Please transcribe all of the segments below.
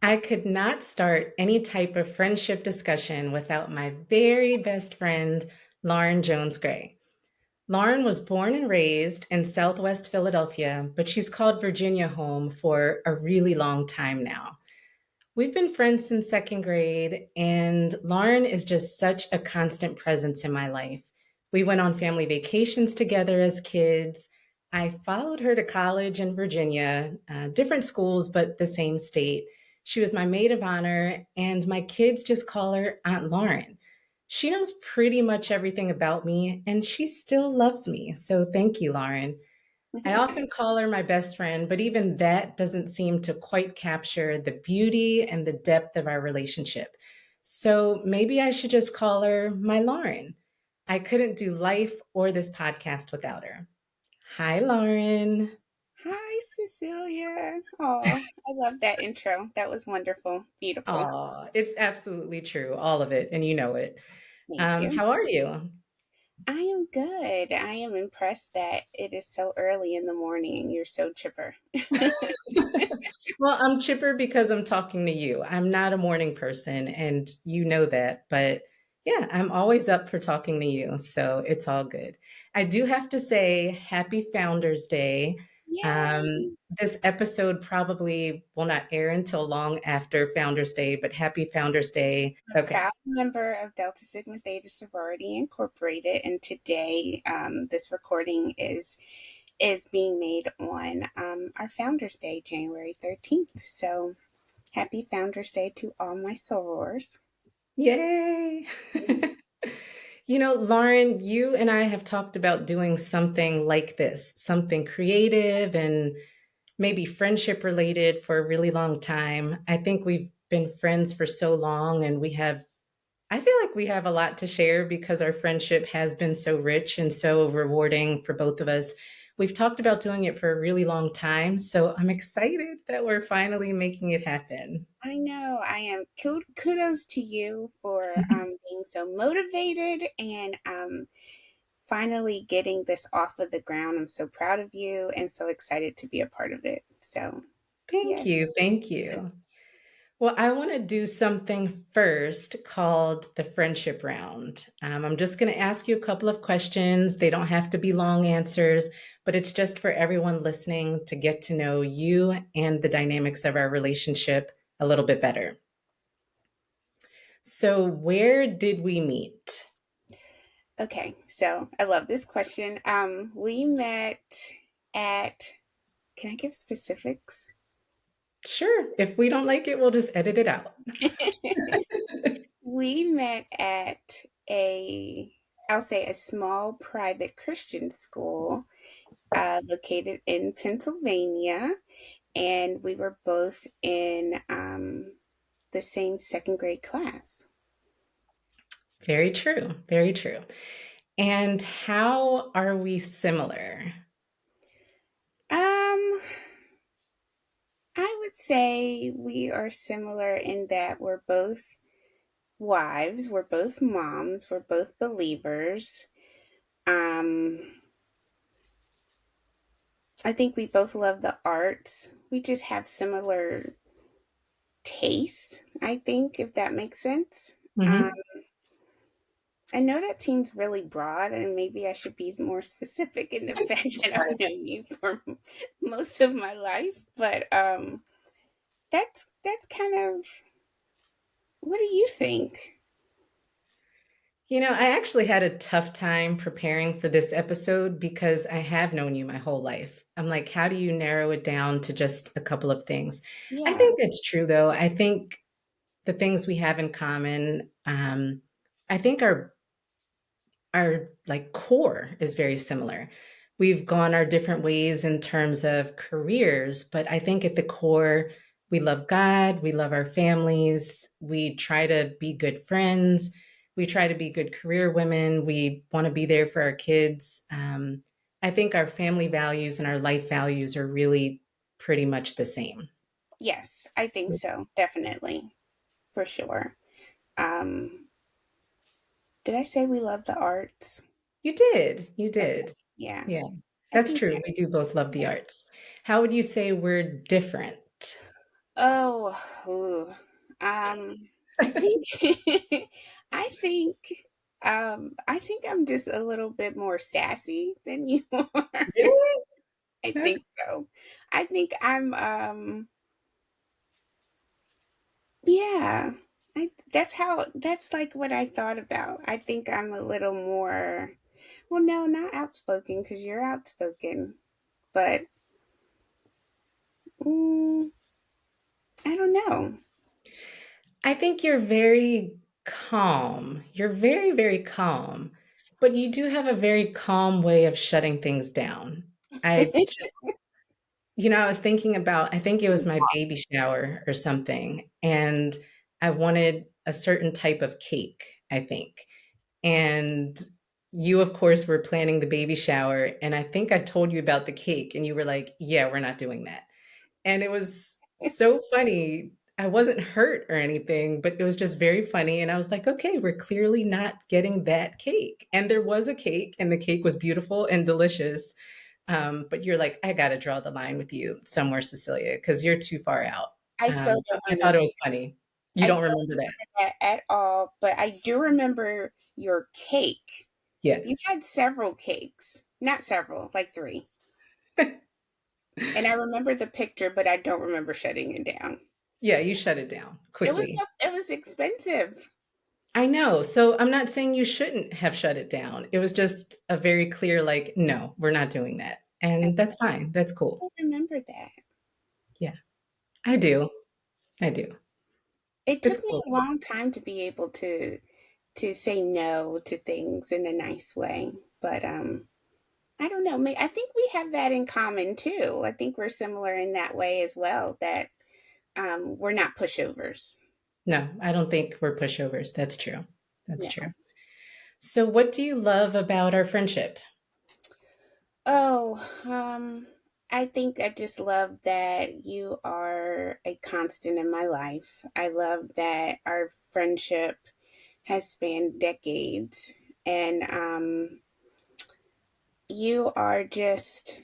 I could not start any type of friendship discussion without my very best friend, Lauren Jones Gray. Lauren was born and raised in Southwest Philadelphia, but she's called Virginia home for a really long time now. We've been friends since second grade, and Lauren is just such a constant presence in my life. We went on family vacations together as kids. I followed her to college in Virginia, different schools, but the same state. She was my maid of honor, and my kids just call her Aunt Lauren. She knows pretty much everything about me, and she still loves me. So thank you, Lauren. I often call her my best friend, but even that doesn't seem to quite capture the beauty and the depth of our relationship. So maybe I should just call her my Lauren. I couldn't do life or this podcast without her. Hi, Lauren. Hi, Cecilia. Oh, I love that intro. That was wonderful. Beautiful. Oh, it's absolutely true, all of it, and you know it. Thank you. How are you? I am good. I am impressed that it is so early in the morning and you're so chipper. Well, I'm chipper because I'm talking to you. I'm not a morning person, and you know that. But yeah, I'm always up for talking to you. So it's all good. I do have to say, happy Founders Day. Yay! This episode probably will not air until long after Founders Day, but happy Founders Day. I'm a Okay. proud member of Delta Sigma Theta Sorority Incorporated, and today this recording is being made on our Founders Day, January 13th. So happy Founders Day to all my sorors. Yay. Lauren, you and I have talked about doing something like this, something creative and maybe friendship related for a really long time. I think we've been friends for so long and I feel like we have a lot to share because our friendship has been so rich and so rewarding for both of us. We've talked about doing it for a really long time, so I'm excited that we're finally making it happen. I know. I am. Kudos to you for being so motivated and finally getting this off of the ground. I'm so proud of you and so excited to be a part of it. So, Thank you. yes. Thank you. Well, I want to do something first called the friendship round. I'm just going to ask you a couple of questions. They don't have to be long answers, but it's just for everyone listening to get to know you and the dynamics of our relationship a little bit better. So, where did we meet? Okay. So, I love this question. We met at, can I give specifics? Sure. If we don't like it, we'll just edit it out. We met at I'll say a small private Christian school located in Pennsylvania, and we were both in the same second grade class. Very true. Very true. And how are we similar? Um, I would say we are similar in that we're both wives, we're both moms, we're both believers. Um, I think we both love the arts. We just have similar tastes, I think, if that makes sense. Um, Mhm. I know that seems really broad, and maybe I should be more specific in the fact that I've known you for most of my life. But that's kind of, what do you think? I actually had a tough time preparing for this episode because I have known you my whole life. I'm like, how do you narrow it down to just a couple of things? I Yeah. think that's true, though. I think the things we have in common, I think our like core is very similar. We've gone our different ways in terms of careers, but I think at the core, we love God, we love our families, we try to be good friends, we try to be good career women, we want to be there for our kids. I think our family values and our life values are really pretty much the same. Yes, I think so. Definitely. For sure. Um, did I say we love the arts? You did, you Okay. did. Yeah. Yeah, I that's think true. that, We do both love the yeah. arts. How would you say we're different? Oh, ooh. I think I think I think I'm just a little bit more sassy than you are. Really? I Okay. think so. I think I'm yeah. That's like what I thought about. I think I'm a little more, well, no, not outspoken because you're outspoken, but mm, I don't know. I think you're very calm. You're very, very calm, but you do have a very calm way of shutting things down. I just, I was thinking about, I think it was my baby shower or something, and I wanted a certain type of cake, I think. And you, of course, were planning the baby shower. And I think I told you about the cake, and you were like, yeah, we're not doing that. And it was so funny. I wasn't hurt or anything, but it was just very funny. And I was like, okay, we're clearly not getting that cake. And there was a cake, and the cake was beautiful and delicious. But you're like, I got to draw the line with you somewhere, Cecilia, because you're too far out. I so So don't I thought remember. it was funny. You I don't don't remember that. remember that at all, but I do remember your cake. Yeah. You had several cakes. Not several, like 3. And I remember the picture, but I don't remember shutting it down. Yeah, you shut it down quickly. It was expensive. I know. So I'm not saying you shouldn't have shut it down. It was just a very clear, like, no, we're not doing that. I And that's fine. That's cool. don't remember that. Yeah, I do. I do. It It's took me cool. a long time to be able to say no to things in a nice way, but I don't know. I think we have that in common too. I think we're similar in that way as well. That we're not pushovers. No, I don't think we're pushovers. That's true. That's Yeah. true. So, what do you love about our friendship? Oh, I think I just love that you are a constant in my life. I love that our friendship has spanned decades, and you are just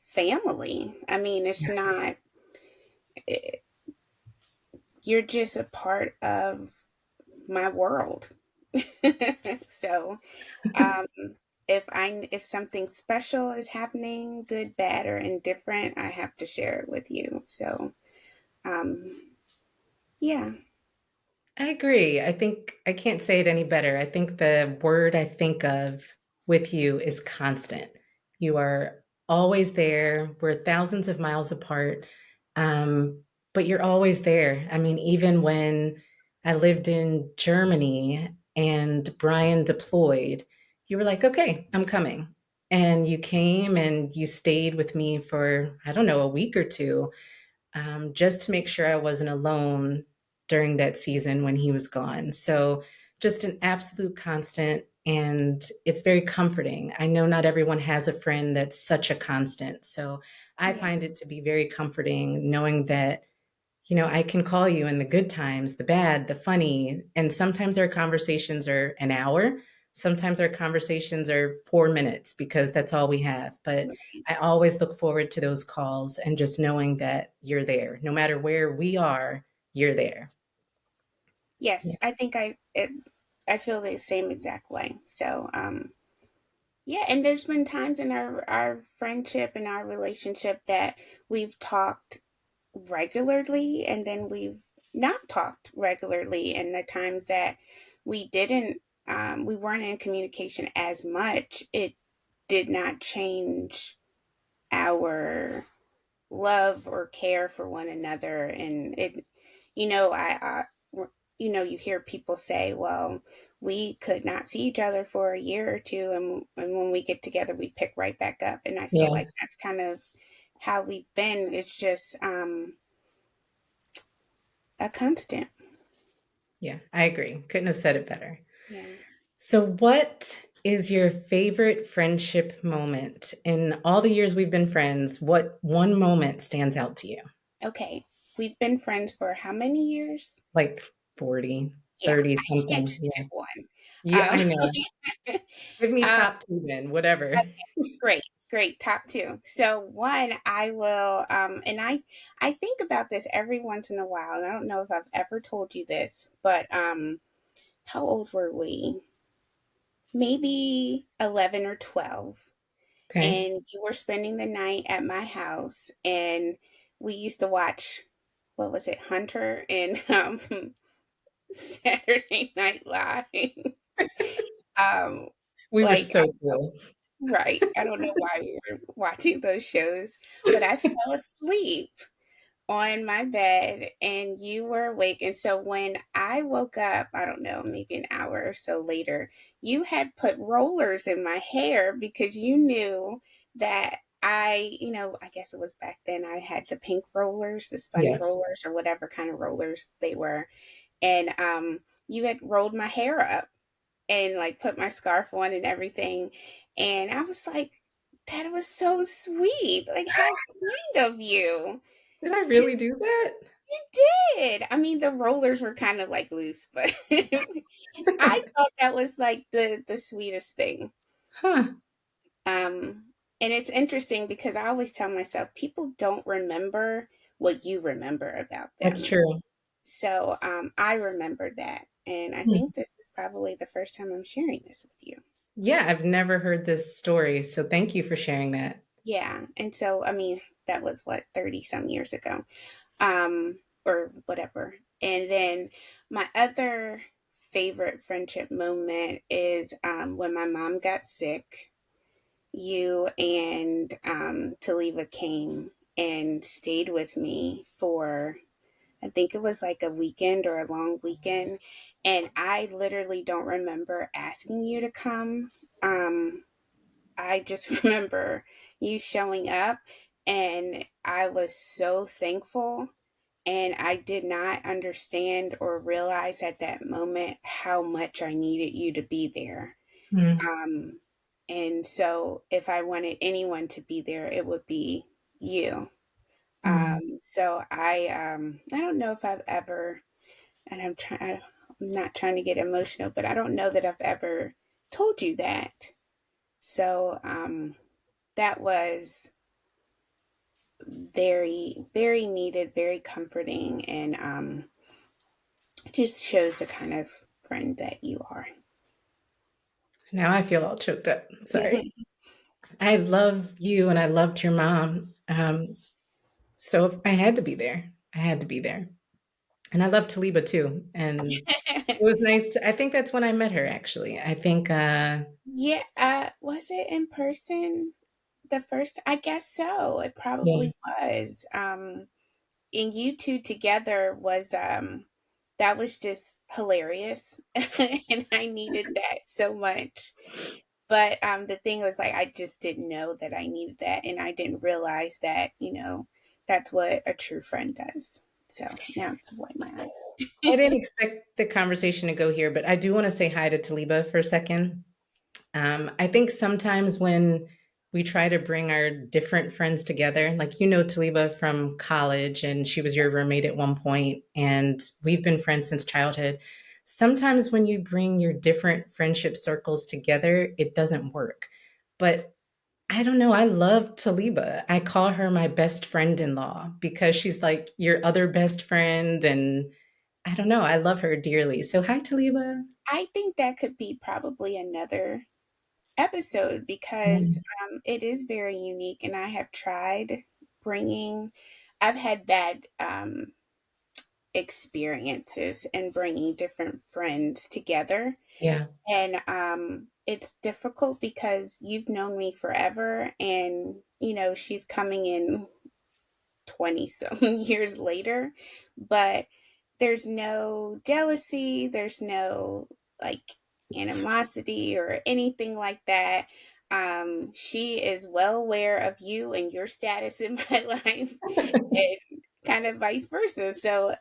family. I mean, it's Yeah. not, you're just a part of my world. So, um, if something special is happening, good, bad, or indifferent, I have to share it with you. So, um, yeah, I agree. I think I can't say it any better. I think the word I think of with you is constant. You are always there. We're thousands of miles apart, but you're always there. I mean, even when I lived in Germany and Brian deployed, you were like, okay, I'm coming. And you came and you stayed with me for, I don't know, a week or two, just to make sure I wasn't alone during that season when he was gone. So, just an absolute constant. And it's very comforting. I know not everyone has a friend that's such a constant. So, I yeah, find it to be very comforting knowing that I can call you in the good times, the bad, the funny, and sometimes our conversations are an hour. Sometimes our conversations are 4 minutes because that's all we have. But I always look forward to those calls and just knowing that you're there. No matter where we are, you're there. yes, Yeah. I feel the same exact way. So, yeah, and there's been times in our friendship and our relationship that we've talked regularly, and then we've not talked regularly, and the times that we didn't we weren't in communication as much, it did not change our love or care for one another. And it, you know, you hear people say, well, we could not see each other for a year or two, and when we get together we pick right back up. And I feel Yeah. like that's kind of how we've been. It's just a constant. Yeah. I agree. Couldn't have said it better. Yeah. So, what is your favorite friendship moment in all the years we've been friends? What one moment stands out to you? Okay. We've been friends for how many years? Like 40, Yeah, 30 I can't something. just Yeah. pick one. Yeah, Um, I know. Give me um, top 2 then, whatever. great. Great, top two. So one, I will, and I think about this every once in a while, and I don't know if I've ever told you this, but how old were we? Maybe 11 or 12, Okay. and you were spending the night at my house, and we used to watch, what was it, Hunter and Saturday Night Live. um, We were like, so cool. right. I don't know why we were watching those shows, but I fell asleep on my bed and you were awake. And so when I woke up, I don't know, maybe an hour or so later, you had put rollers in my hair because you knew that I guess it was back then I had the pink rollers, the sponge Yes. rollers, or whatever kind of rollers they were. And you had rolled my hair up and like put my scarf on and everything. And I was like, that was so sweet. Like, how kind of you. Did I To, really do that? you did. I mean, the rollers were kind of like loose, but I thought that was like the sweetest thing. Huh. And it's interesting because I always tell myself people don't remember what you remember about That's them. true. So I remember that. And I Hmm. think this is probably the first time I'm sharing this with you. Yeah, I've never heard this story, so thank you for sharing that. Yeah. And so, I mean, that was what, 30 some years ago, or whatever. And then my other favorite friendship moment is when my mom got sick. You and Taliva came and stayed with me for, I think it was like a weekend or a long weekend. And I literally don't remember asking you to come. I just remember you showing up, and I was so thankful. And I did not understand or realize at that moment how much I needed you to be there. Hmm. Um, and so, if I wanted anyone to be there, it would be you. Hmm. I don't know if I've ever, and I'm not trying to get emotional, but I don't know that I've ever told you that. So, that was very, very needed, very comforting, and just shows the kind of friend that you are. Now I feel all choked up. Sorry. I love you and I loved your mom. So I had to be there. I had to be there. And I love Taliba too. And it was nice to, I think that's when I met her actually. I think, Yeah, was it in person the first? I guess so. It yeah. probably was. And you two together was that was just hilarious, and I needed that so much. But the thing was, like, I just didn't know that I needed that, and I didn't realize that that's what a true friend does. So now I'm wiping my eyes. I didn't expect the conversation to go here, but I do want to say hi to Taliba for a second. I think sometimes when we try to bring our different friends together, like Taliba from college, and she was your roommate at one point, and we've been friends since childhood. Sometimes when you bring your different friendship circles together, it doesn't work. But I don't know. I love Taliba. I call her my best friend in law because she's like your other best friend. And I don't know. I love her dearly. So, hi, Taliba. I think that could be probably another episode because Mm, it is very unique, and I have tried bringing. I've had bad experiences in bringing different friends together. yeah. And it's difficult because you've known me forever, and she's coming in 20 some years later, but there's no jealousy, there's no like animosity or anything like that. She is well aware of you and your status in my life, and kind of vice versa. So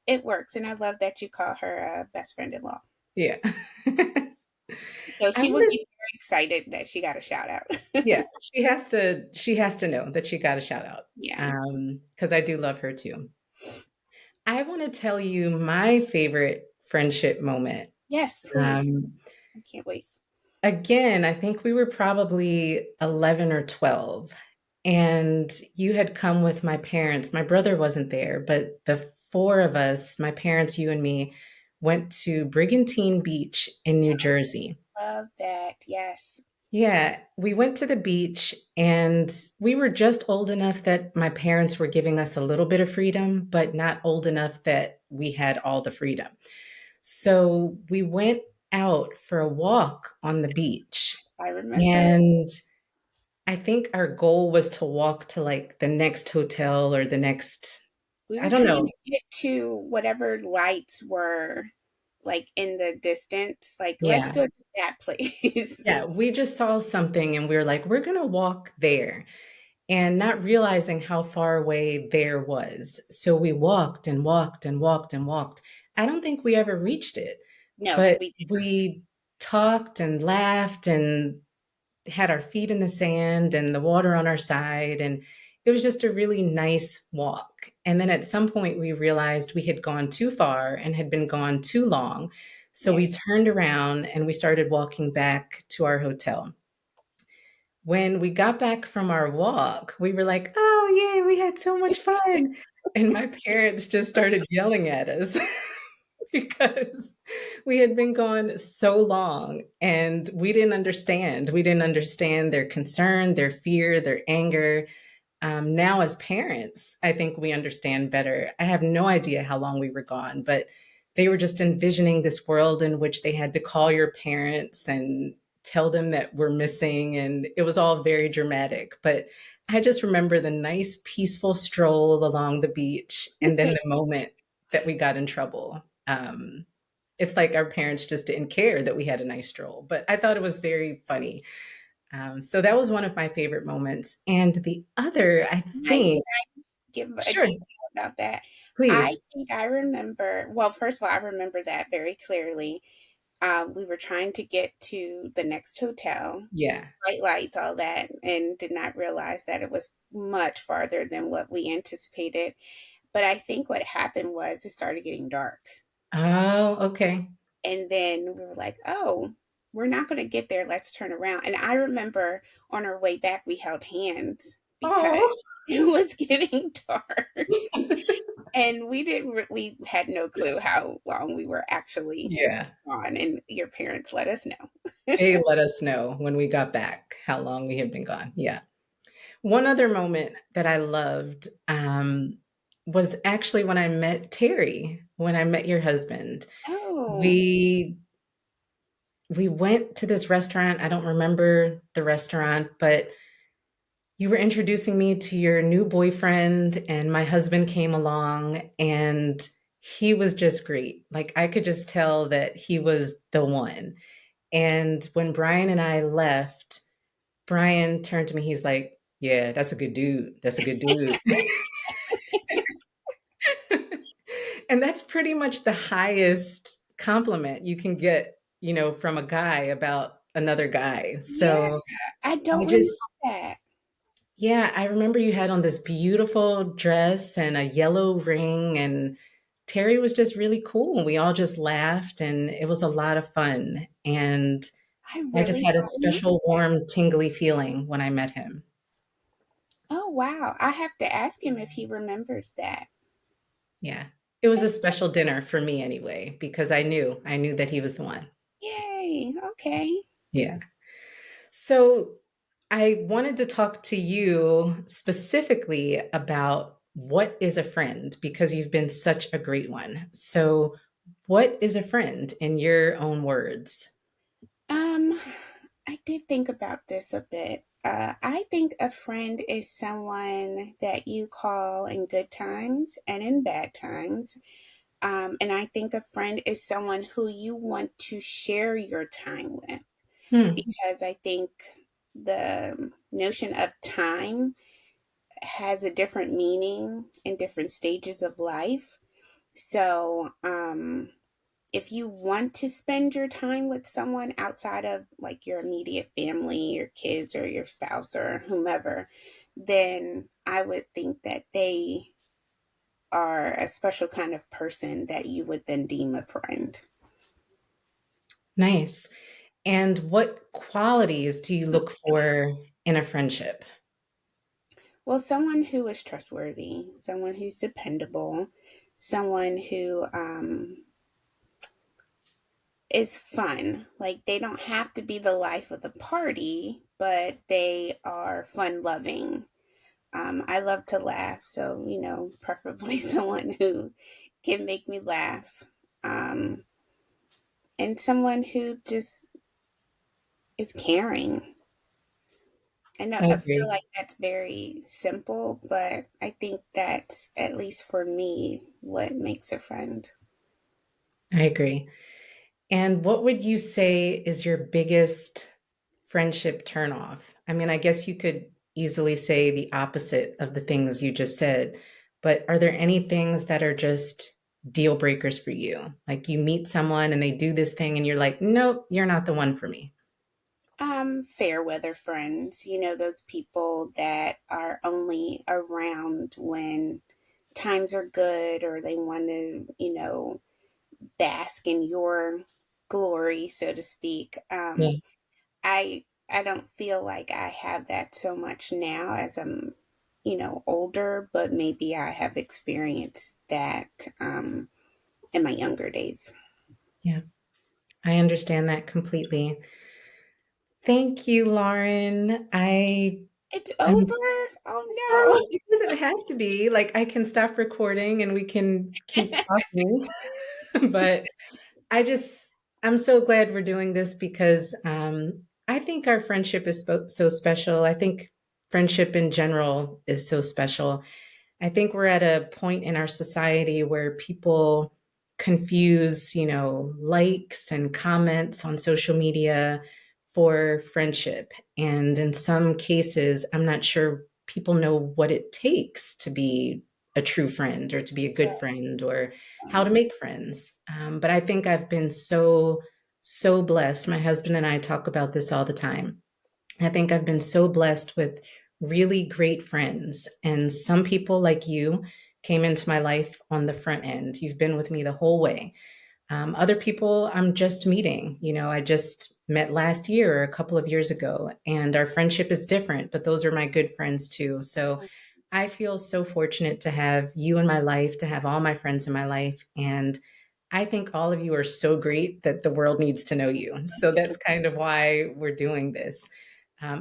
it works, and I love that you call her a best friend in law. Yeah. So I she would wonder. be very excited that she got a shout out. Yeah, she has to know that she got a shout out. Yeah. Because I do love her too. I want to tell you my favorite friendship moment. Yes, please. Um, I can't wait. Again, I think we were probably 11 or 12. And you had come with my parents. My brother wasn't there, but the four of us, my parents, you and me, went to Brigantine Beach in New Jersey. Love that. Yes. Yeah, we went to the beach and we were just old enough that my parents were giving us a little bit of freedom, but not old enough that we had all the freedom. So we went out for a walk on the beach. I remember. And I think our goal was to walk to like the next hotel or the next, We I were don't trying know. to get to whatever lights were like in the distance. Like, let's Yeah. go to that place. Yeah. We just saw something and we were like, we're going to walk there, and not realizing how far away there was. So we walked and walked and walked and walked. I don't think we ever reached it, No, but we did not. we talked and laughed and had our feet in the sand and the water on our side. And it was just a really nice walk. And then at some point, we realized we had gone too far and had been gone too long. So we Yes. turned around and we started walking back to our hotel. When we got back from our walk, we were like, oh, yay, we had so much fun. And my parents just started yelling at us because we had been gone so long and we didn't understand. We didn't understand their concern, their fear, their anger. Now, as parents, I think we understand better. I have no idea how long we were gone, but they were just envisioning this world in which they had to call your parents and tell them that we're missing. And it was all very dramatic. But I just remember the nice, peaceful stroll along the beach and then the moment that we got in trouble. It's like our parents just didn't care that we had a nice stroll, but I thought it was very funny. So that was one of my favorite moments. And the other, I Can think, I give a sure, detail about that? I please. think I remember, well, first of all, I remember that very clearly. We were trying to get to the next hotel, Yeah. bright lights, all that, and did not realize that it was much farther than what we anticipated. But I think what happened was it started getting dark. Oh, okay. And then we were like, oh, we're not going to get there. Let's turn around. And I remember on our way back, we held hands because Oh, it was getting dark. And we had no clue how long we were actually yeah. gone. And your parents let us know. They let us know when we got back how long we had been gone. Yeah. One other moment that I loved was actually when I met Terry, when I met your husband. Oh, We we went to this restaurant. I don't remember the restaurant, but you were introducing me to your new boyfriend, and my husband came along, and he was just great. Like, I could just tell that he was the one. And when Brian and I left, Brian turned to me, he's like, yeah, that's a good dude. That's a good dude. And that's pretty much the highest compliment you can get, from a guy about another guy. yeah. So I I don't remember just that. Yeah, I remember you had on this beautiful dress and a yellow ring, and Terry was just really cool. And we all just laughed, and it was a lot of fun. And I I just really had a don't remember special, that. warm, tingly feeling when I met him. Oh, wow. I have to ask him if he remembers that. Yeah. It was a That's special dinner for me anyway, because I knew that he was the one. yay. Okay. Yeah. So I wanted to talk to you specifically about what is a friend because you've been such a great one. So, what is a friend in your own words? Um, I did think about this a bit. I think a friend is someone that you call in good times and in bad times. And I think a friend is someone who you want to share your time with Hmm, because I think the notion of time has a different meaning in different stages of life. So, if you want to spend your time with someone outside of like your immediate family, your kids, or your spouse, or whomever, then I would think that they are a special kind of person that you would then deem a friend. nice. And what qualities do you look for in a friendship? Well, someone who is trustworthy, someone who's dependable, someone who is fun. Like they don't have to be the life of the party, but they are fun loving. I love to laugh, so preferably someone who can make me laugh, um, and someone who just is caring. I I feel agree. like that's very simple, but I think that's, at least for me, what makes a friend. I agree. And what would you say is your biggest friendship turnoff? I mean, I guess you could easily say the opposite of the things you just said, but are there any things that are just deal breakers for you? Like you meet someone and they do this thing and you're like, nope, you're not the one for me. Fair weather friends, those people that are only around when times are good or they want to, bask in your glory, so to speak. Yeah. I don't feel like I have that so much now as I'm, older, but maybe I have experienced that in my younger days. Yeah. I understand that completely. Thank you, Lauren. It's I'm over. Oh Well, it doesn't have to be, like, I can stop recording and we can keep no. talking, but I just I'm so glad we're doing this because, I think our friendship is so special. I think friendship in general is so special. I think we're at a point in our society where people confuse, likes and comments on social media for friendship. And in some cases, I'm not sure people know what it takes to be a true friend or to be a good friend or how to make friends. But I think I've been so blessed. My husband and I talk about this all the time. I think I've been so blessed with really great friends. And some people like you came into my life on the front end. You've been with me the whole way. Other people I'm just meeting. I just met last year or a couple of years ago, and our friendship is different, but those are my good friends too. So I feel so fortunate to have you in my life, to have all my friends in my life. And I think all of you are so great that the world needs to know you. So that's kind of why we're doing this.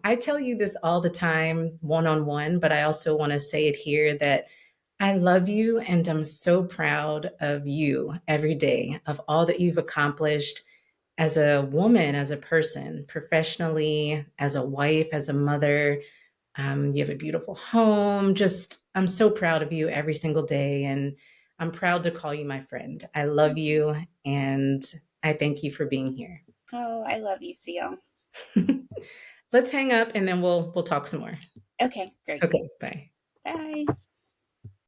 I tell you this all the time, one on one, but I also want to say it here that I love you and I'm so proud of you every day, of all that you've accomplished as a woman, as a person, professionally, as a wife, as a mother. You have a beautiful home. Just, I'm so proud of you every single day. And I'm proud to call you my friend. I love you and I thank you for being here. Oh, I love you, Seal. Let's hang up and then we'll talk some more. Okay, great. Okay, bye. Bye.